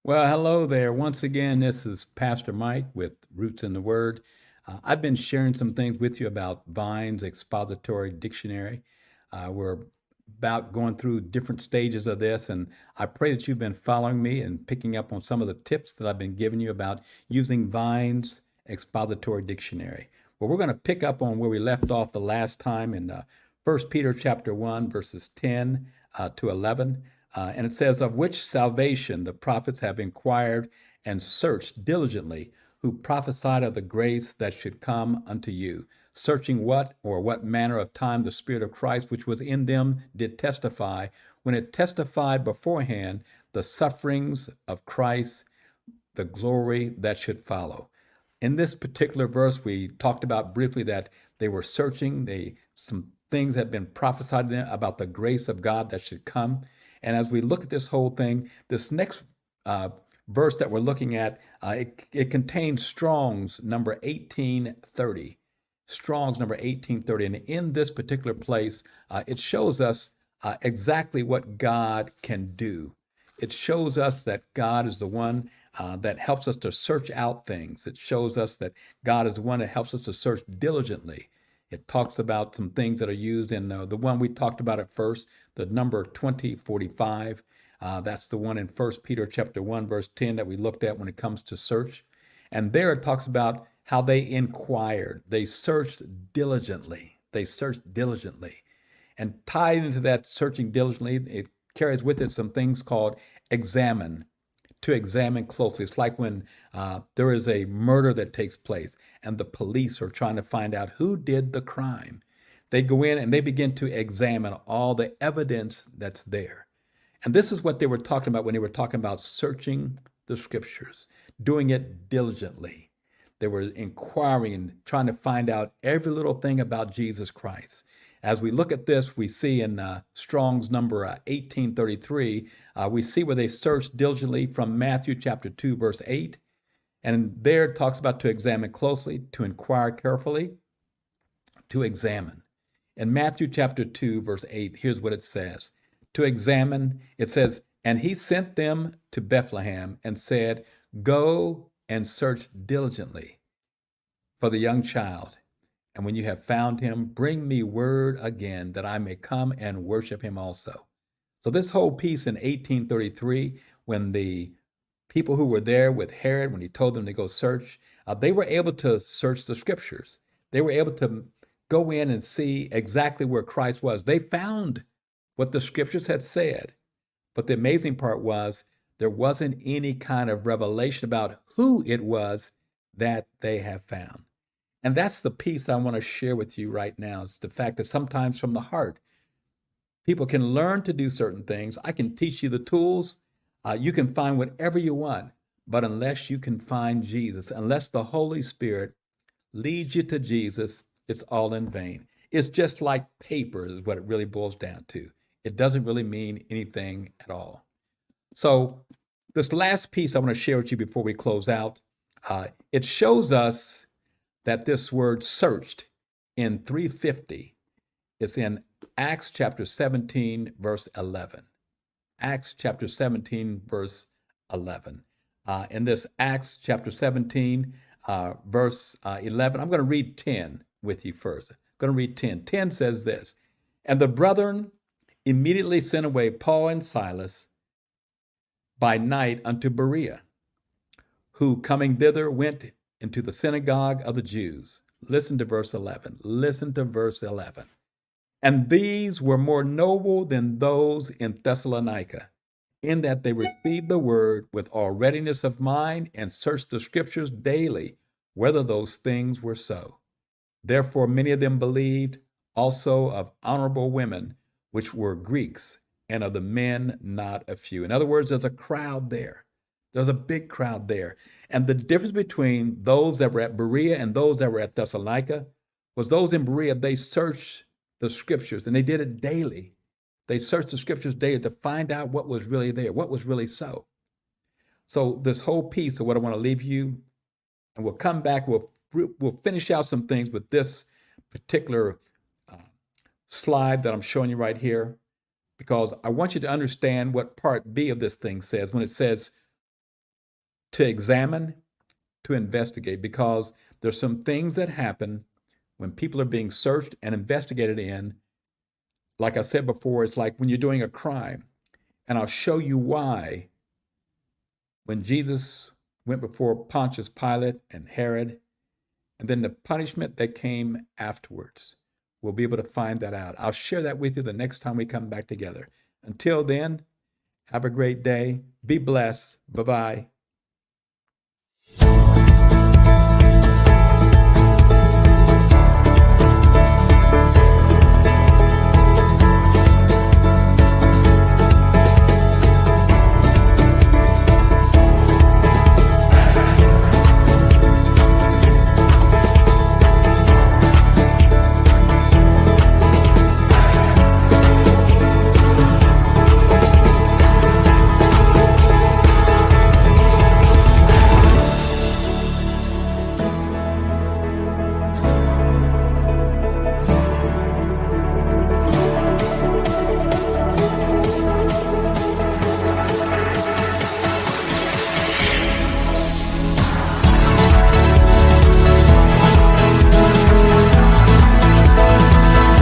Well, hello there. Once again, this is Pastor Mike with Roots in the Word. I've been sharing some things with you about Vine's Expository Dictionary. We're about going through different stages of this, and I pray that you've been following me and picking up on some of the tips that I've been giving you about using Vine's Expository Dictionary. Well, we're going to pick up on where we left off the last time in 1 Peter chapter 1, verses 10 to 11. And it says, of which salvation the prophets have inquired and searched diligently, who prophesied of the grace that should come unto you, searching what manner of time the Spirit of Christ, which was in them, did testify, when it testified beforehand the sufferings of Christ, the glory that should follow. In this particular verse, we talked about briefly that they were searching. Some things had been prophesied to them about the grace of God that should come. And as we look at this whole thing, this next verse that we're looking at, it contains Strong's number 1830. Strong's number 1830. And in this particular place, it shows us exactly what God can do. It shows us that God is the one that helps us to search out things. It shows us that God is the one that helps us to search diligently. It talks about some things that are used in the one we talked about at first, the number 2045. That's the one in 1 Peter chapter 1, verse 10 that we looked at when it comes to search. And there it talks about how they inquired. They searched diligently. They searched diligently. And tied into that searching diligently, it carries with it some things called examine, to examine closely. It's like when there is a murder that takes place and the police are trying to find out who did the crime. They go in and they begin to examine all the evidence that's there. And this is what they were talking about when they were talking about searching the scriptures, doing it diligently. They were inquiring and trying to find out every little thing about Jesus Christ. As we look at this, we see in Strong's number 1833, we see where they searched diligently from Matthew chapter 2, verse 8. And there it talks about to examine closely, to inquire carefully, to examine. In Matthew chapter 2, verse 8, here's what it says. To examine, it says, and he sent them to Bethlehem and said, go and search diligently for the young child. And when you have found him, bring me word again that I may come and worship him also. So this whole piece in 1833, when the people who were there with Herod, when he told them to go search, they were able to search the scriptures. They were able to go in and see exactly where Christ was. They found what the scriptures had said. But the amazing part was there wasn't any kind of revelation about who it was that they have found. And that's the piece I want to share with you right now. It's the fact that sometimes from the heart, people can learn to do certain things. I can teach you the tools. You can find whatever you want. But unless you can find Jesus, unless the Holy Spirit leads you to Jesus, it's all in vain. It's just like paper is what it really boils down to. It doesn't really mean anything at all. So this last piece I want to share with you before we close out, it shows us that this word searched in 350 is in Acts chapter 17, verse 11. Acts chapter 17, verse 11. In this Acts chapter 17, verse 11, I'm going to read 10 with you first. I'm going to read 10. 10 says this, and the brethren immediately sent away Paul and Silas by night unto Berea, who coming thither went into the synagogue of the Jews. Listen to verse 11. Listen to verse 11. And these were more noble than those in Thessalonica, in that they received the word with all readiness of mind and searched the scriptures daily, whether those things were so. Therefore many of them believed, also of honorable women, which were Greeks, and of the men not a few. In other words, there's a crowd there. There's a big crowd there. And the difference between those that were at Berea and those that were at Thessalonica was those in Berea, they searched the scriptures and they did it daily. They searched the scriptures daily to find out what was really there, what was really so. So this whole piece of what I want to leave you, and we'll come back, we'll finish out some things with this particular slide that I'm showing you right here, because I want you to understand what part B of this thing says when it says, to examine, to investigate, because there's some things that happen when people are being searched and investigated in. Like I said before, it's like when you're doing a crime. And I'll show you why when Jesus went before Pontius Pilate and Herod, and then the punishment that came afterwards. We'll be able to find that out. I'll share that with you the next time we come back together. Until then, have a great day. Be blessed. Bye bye.